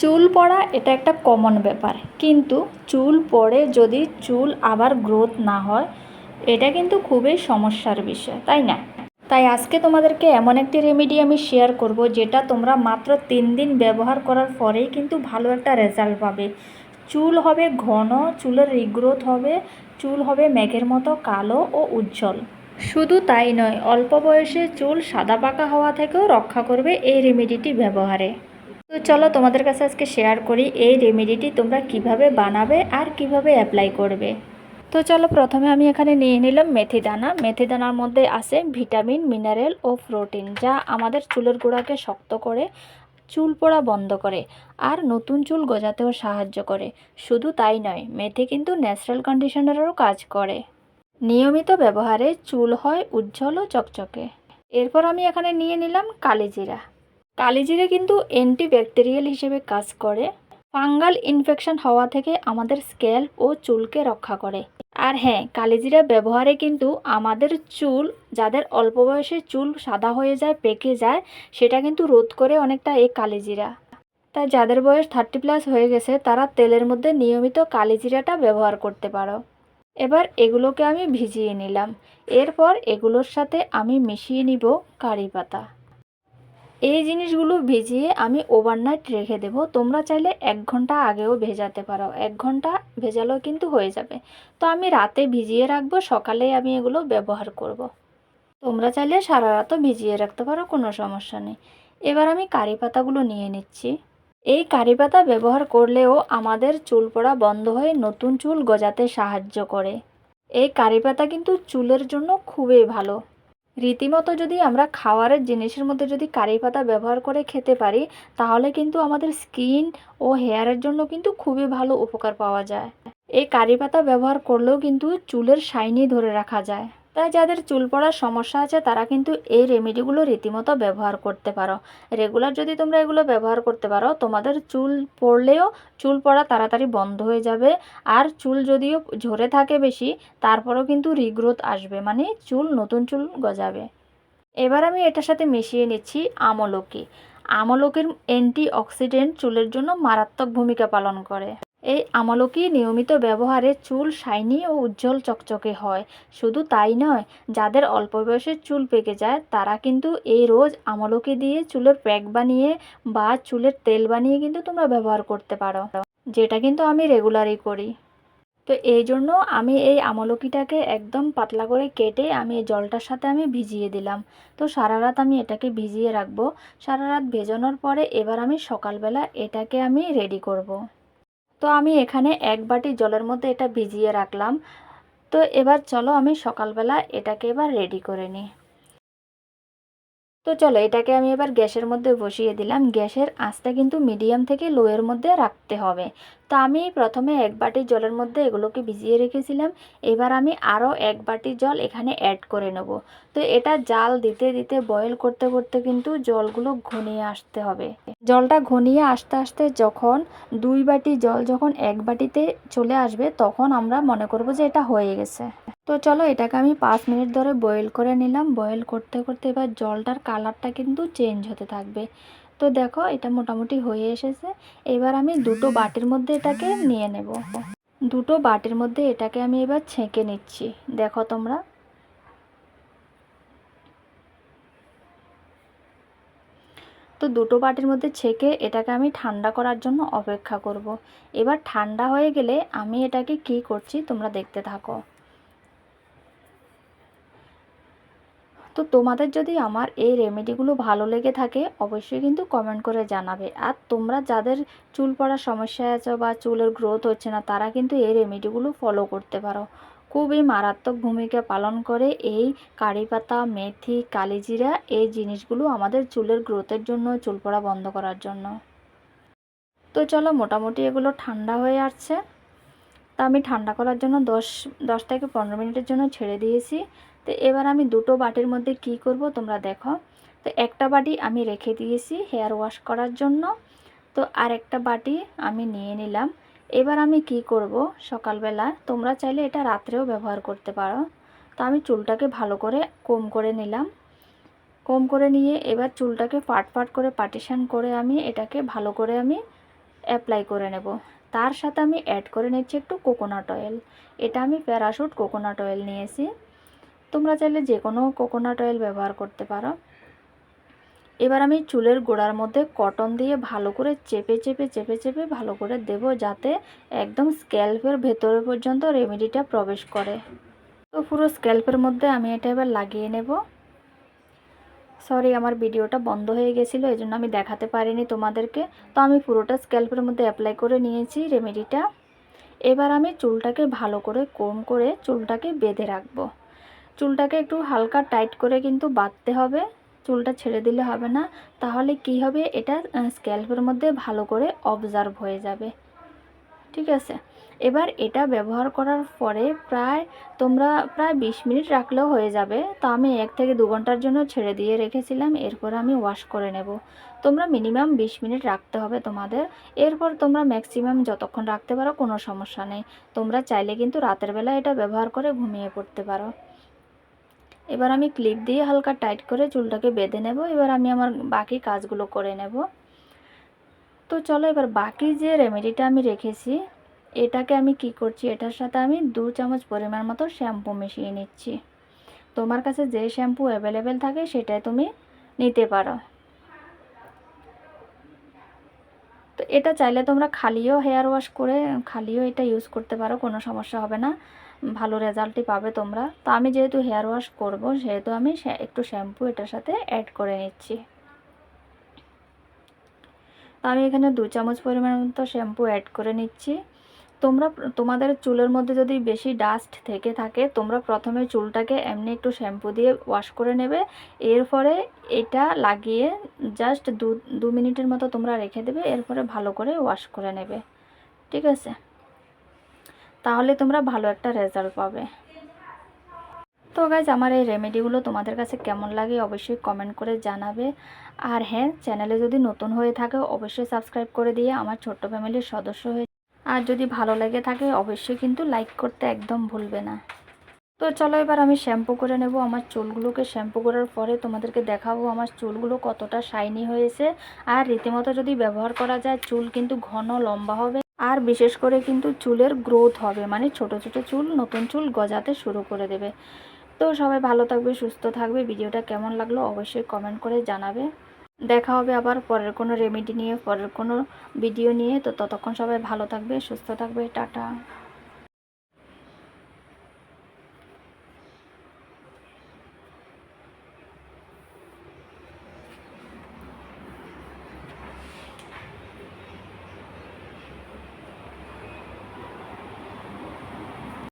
চুল পড়া এটা একটা কমন ব্যাপার, কিন্তু চুল পড়ে যদি চুল আবার গ্রোথ না হয় এটা কিন্তু খুবই সমস্যার বিষয়, তাই না? তাই আজকে তোমাদেরকে এমন একটি রেমেডি আমি শেয়ার করব যেটা তোমরা মাত্র 3 দিন ব্যবহার করার পরেই কিন্তু ভালো একটা রেজাল্ট পাবে। চুল হবে ঘন, চুলের রিগ্রোথ হবে, চুল হবে মেঘের মতো কালো ও উজ্জ্বল। শুধু তাই নয়, অল্প বয়সে চুল সাদা পাকা হওয়া থেকেও রক্ষা করবে এই রেমেডিটি ব্যবহারে। তো চলো তোমাদের কাছে আজকে শেয়ার করি এই রেমেডিটি তোমরা কিভাবে বানাবে আর কিভাবে অ্যাপ্লাই করবে। তো চলো, প্রথমে আমি এখানে নিয়ে নিলাম মেথি দানা। মেথি দানার মধ্যে আছে ভিটামিন, মিনারেল ও প্রোটিন, যা আমাদের চুলের গোড়াকে শক্ত করে, চুল পড়া বন্ধ করে আর নতুন চুল গজাতেও সাহায্য করে। শুধু তাই নয়, মেথি কিন্তু ন্যাচারাল কন্ডিশনারেরও কাজ করে। নিয়মিত ব্যবহারে চুল হয় উজ্জ্বল ও চকচকে। এরপর আমি এখানে নিয়ে নিলাম কালিজিরা। কালিজিরা কিন্তু অ্যান্টিব্যাকটেরিয়াল হিসেবে কাজ করে, ফাঙ্গাল ইনফেকশন হওয়া থেকে আমাদের স্ক্যাল্প ও চুলকে রক্ষা করে। আর হ্যাঁ, কালিজিরা ব্যবহারে কিন্তু আমাদের চুল, যাদের অল্প বয়সে চুল সাদা হয়ে যায়, পেকে যায়, সেটা কিন্তু রোধ করে অনেকটা এই কালিজিরা। তাই যাদের বয়স 30+ হয়ে গেছে তারা তেলের মধ্যে নিয়মিত কালিজিরাটা ব্যবহার করতে পারো। এবার এগুলোকে আমি ভিজিয়ে নিলাম। এরপর এগুলোর সাথে আমি মিশিয়ে নিব কারি পাতা। এই জিনিসগুলো ভিজিয়ে আমি ওভারনাইট রেখে দেব। তোমরা চাইলে 1 ঘন্টা আগেও ভেজাতে পারো, 1 ঘন্টা ভেজালেও কিন্তু হয়ে যাবে। তো আমি রাতে ভিজিয়ে রাখবো, সকালে আমি এগুলো ব্যবহার করব। তোমরা চাইলে সারা রাতও ভিজিয়ে রাখতে পারো, কোনো সমস্যা নেই। এবার আমি কারি পাতাগুলো নিয়ে নিচ্ছি। এই কারি পাতা ব্যবহার করলেও আমাদের চুল পড়া বন্ধ হয়ে নতুন চুল গজাতে সাহায্য করে। এই কারি পাতা কিন্তু চুলের জন্য খুবই ভালো। রীতিমতো যদি আমরা খাওয়ারের জিনিসের মধ্যে যদি কারি পাতা ব্যবহার করে খেতে পারি, তাহলে কিন্তু আমাদের স্কিন ও হেয়ারের জন্য কিন্তু খুবই ভালো উপকার পাওয়া যায়। এই কারি পাতা ব্যবহার করলেও কিন্তু চুলের শাইনি ধরে রাখা যায়। তাই যাদের চুল পড়ার সমস্যা আছে তারা কিন্তু এই রেমেডিগুলো রীতিমতো ব্যবহার করতে পারো। রেগুলার যদি তোমরা এগুলো ব্যবহার করতে পারো, তোমাদের চুল পড়লেও চুল পড়া তাড়াতাড়ি বন্ধ হয়ে যাবে। আর চুল যদিও ঝরে থাকে বেশি, তারপরেও কিন্তু রিগ্রোথ আসবে, মানে চুল, নতুন চুল গজাবে। এবার আমি এটার সাথে মিশিয়ে নিচ্ছি আমলকি। আমলকির অ্যান্টিঅক্সিডেন্ট চুলের জন্য মারাত্মক ভূমিকা পালন করে। এই আমলকি নিয়মিত ব্যবহারে চুল শাইনি ও উজ্জ্বল চকচকে হয়। শুধু তাই নয়, যাদের অল্প বয়সে চুল পেকে যায় তারা কিন্তু এই রোজ আমলকি দিয়ে চুলের প্যাক বানিয়ে বা চুলের তেল বানিয়ে কিন্তু তোমরা ব্যবহার করতে পারো, যেটা কিন্তু আমি রেগুলারই করি। তো এই জন্য আমি এই আমলকিটাকে একদম পাতলা করে কেটে আমি এই জলটার সাথে আমি ভিজিয়ে দিলাম। তো সারা রাত আমি এটাকে ভিজিয়ে রাখবো। সারা রাত ভেজানোর পরে এবার আমি সকালবেলা এটাকে আমি রেডি করব। তো আমি এখানে 1 বাটি জলের মধ্যে এটা ভিজিয়ে রাখলাম। তো এবার চলো আমি সকালবেলা এটাকে এবার রেডি করে নিই। তো চলো, এটাকে আমি এবার গ্যাসের মধ্যে বসিয়ে দিলাম। গ্যাসের আঁচটা কিন্তু মিডিয়াম থেকে লোয়ের মধ্যে রাখতে হবে। তো আমি প্রথমে 1 বাটি জলের মধ্যে এগুলোকে ভিজিয়ে রেখেছিলাম। এবার আমি আরও 1 বাটি জল এখানে অ্যাড করে নেব। তো এটা জাল দিতে দিতে, বয়েল করতে করতে কিন্তু জলগুলো ঘনিয়ে আসতে হবে। জলটা ঘনিয়ে আস্তে আস্তে যখন 2 বাটি জল যখন 1 বাটিতে চলে আসবে, তখন আমরা মনে করব যে এটা হয়ে গেছে। তো চলো, এটাকে আমি 5 মিনিট ধরে বয়েল করে নিলাম। বয়েল করতে করতে এবার জলটার কালারটা কিন্তু চেঞ্জ হতে থাকবে। তো দেখো, এটা মোটামুটি হয়ে এসেছে। এবার আমি 2 বাটির মধ্যে এটাকে নিয়ে নেব। 2 বাটির মধ্যে এটাকে আমি এবার ছেঁকে নিচ্ছি। দেখো তোমরা, তো 2 বাটির মধ্যে ছেঁকে এটাকে আমি ঠান্ডা করার জন্য অপেক্ষা করব। এবার ঠান্ডা হয়ে গেলে আমি এটাকে কি করছি তোমরা দেখতে থাকো। তো তোমাদের যদি আমার এই রেমেডিগুলো ভালো লেগে থাকে অবশ্যই কিন্তু কমেন্ট করে জানাবে। আর তোমরা যাদের চুল পড়ার সমস্যায় আছো বা চুলের গ্রোথ হচ্ছে না, তারা কিন্তু এই রেমেডিগুলো ফলো করতে পারো। খুবই মারাত্মক ভূমিকা পালন করে এই কারি পাতা, মেথি, কালিজিরা, এই জিনিসগুলো আমাদের চুলের গ্রোথের জন্য, চুল পড়া বন্ধ করার জন্য। তো চলো, মোটামুটি এগুলো ঠান্ডা হয়ে আসছে। তা আমি ঠান্ডা করার জন্য 10 থেকে 15 মিনিটের জন্য ছেড়ে দিয়েছি। তো এবার আমি 2 বাটির মধ্যে কি করব তোমরা দেখো। তো একটা বাটি আমি রেখে দিয়েছি হেয়ার ওয়াশ করার জন্য। তো আর একটা বাটি আমি নিয়ে নিলাম। এবার আমি কি করব, সকালবেলা তোমরা চাইলে এটা রাত্রেও ব্যবহার করতে পারো। তো আমি চুলটাকে ভালো করে কোম করে নিলাম। কোম করে নিয়ে এবার চুলটাকে পাট পাট করে পার্টিশন করে আমি এটাকে ভালো করে আমি অ্যাপ্লাই করে নেব। তার সাথে আমি অ্যাড করে নিচ্ছি একটু কোকোনাট অয়েল। এটা আমি প্যারাশুট কোকোনাট অয়েল নিয়েছি, তোমরা চাইলে যে কোনো কোকোনাট অয়েল ব্যবহার করতে পারো। এবার আমি চুলের গোড়ার মধ্যে কটন দিয়ে ভালো করে চেপে চেপে চেপে চেপে ভালো করে দেব, যাতে একদম স্ক্যাল্পের ভেতরে পর্যন্ত রেমেডিটা প্রবেশ করে। তো পুরো স্ক্যাল্পের মধ্যে আমি এটা এবার লাগিয়ে নেব। সরি, আমার ভিডিওটা বন্ধ হয়ে গেছিলো, এই জন্য আমি দেখাতে পারিনি তোমাদেরকে। তো আমি পুরোটা স্ক্যাল্পের মধ্যে অ্যাপ্লাই করে নিয়েছি রেমেডিটা। এবার আমি চুলটাকে ভালো করে কোম করে চুলটাকে বেঁধে রাখবো। চুলটাকে একটু হালকা টাইট করে কিন্তু বাঁধতে হবে, চুলটা ছেড়ে দিলে হবে না। তাহলে কি হবে, এটা স্ক্যাল্পের মধ্যে ভালো করে অবজার্ভ হয়ে যাবে। ঠিক আছে, এবার এটা ব্যবহার করার পরে তোমরা প্রায় 20 মিনিট রাখলেও হয়ে যাবে। তো আমি 1 থেকে 2 ঘন্টার জন্য ছেড়ে দিয়ে রেখেছিলাম, এরপর আমি ওয়াশ করে নেব। তোমরা মিনিমাম 20 মিনিট রাখতে হবে তোমাদের। এরপর তোমরা ম্যাক্সিমাম যতক্ষণ রাখতে পারো কোনো সমস্যা নেই। তোমরা চাইলে কিন্তু রাতের বেলা এটা ব্যবহার করে ঘুমিয়ে পড়তে পারো। এবার আমি ক্লিপ দিয়ে হালকা টাইট করে চুলটাকে বেঁধে নেব। এবার আমি আমার বাকি কাজগুলো করে নেব। তো চলো, এবার বাকি যে রেমেডিটা আমি রেখেছি এটাকে আমি কি করছি, এটার সাথে আমি 2 চামচ পরিমাণ মতো শ্যাম্পু মিশিয়ে নিচ্ছি। তোমার কাছে যে শ্যাম্পু অ্যাভেলেবেল থাকে সেটাই তুমি নিতে পারো। তো এটা চাইলে তোমরা খালিও হেয়ার ওয়াশ করে খালিও এটা ইউজ করতে পারো, কোনো সমস্যা হবে না, ভালো রেজাল্টই পাবে তোমরা। তো আমি যেহেতু হেয়ার ওয়াশ করব সেহেতু আমি একটু শ্যাম্পু এটার সাথে অ্যাড করে নিচ্ছি। তো আমি এখানে 2 চামচ পরিমাণ মতো শ্যাম্পু অ্যাড করে নিচ্ছি। তোমাদের চুলের মধ্যে যদি বেশি ডাস্ট থেকে থাকে তোমরা প্রথমে চুলটাকে এমনি একটু শ্যাম্পু দিয়ে ওয়াশ করে নেবে। এরপরে এটা লাগিয়ে জাস্ট 2 মিনিটের মতো তোমরা রেখে দেবে, এরপরে ভালো করে ওয়াশ করে নেবে। ঠিক আছে, তাহলে তোমরা ভালো একটা রেজাল্ট পাবে। তো গাইজ, আমার এই রেমেডিগুলো তোমাদের কাছে কেমন লাগে অবশ্যই কমেন্ট করে জানাবে। আর হ্যাঁ, চ্যানেলে যদি নতুন হয়ে থাকে অবশ্যই সাবস্ক্রাইব করে দিয়ে আমার ছোট্ট ফ্যামিলির সদস্য হয়ে, আর যদি ভালো লেগে থাকে অবশ্যই কিন্তু লাইক করতে একদম ভুলবে না। তো চলো, এবার আমি শ্যাম্পু করে নেব আমার চুলগুলোকে। শ্যাম্পু করার পরে তোমাদেরকে দেখাবো আমার চুলগুলো কতটা শাইনি হয়েছে। আর রীতিমতো যদি ব্যবহার করা যায় চুল কিন্তু ঘন লম্বা হবে, আর বিশেষ করে কিন্তু চুলের গ্রোথ হবে, মানে ছোট ছোট চুল নতুন চুল গজাতে শুরু করে দেবে। তো সবাই ভালো থাকবে, সুস্থ থাকবে। ভিডিওটা কেমন লাগলো অবশ্যই কমেন্ট করে জানাবে। দেখা হবে আবার পরের কোনো রেমেডি নিয়ে, পরের কোনো ভিডিও নিয়ে। তো ততক্ষণ সবাই ভালো থাকবে, সুস্থ থাকবে। টাটা।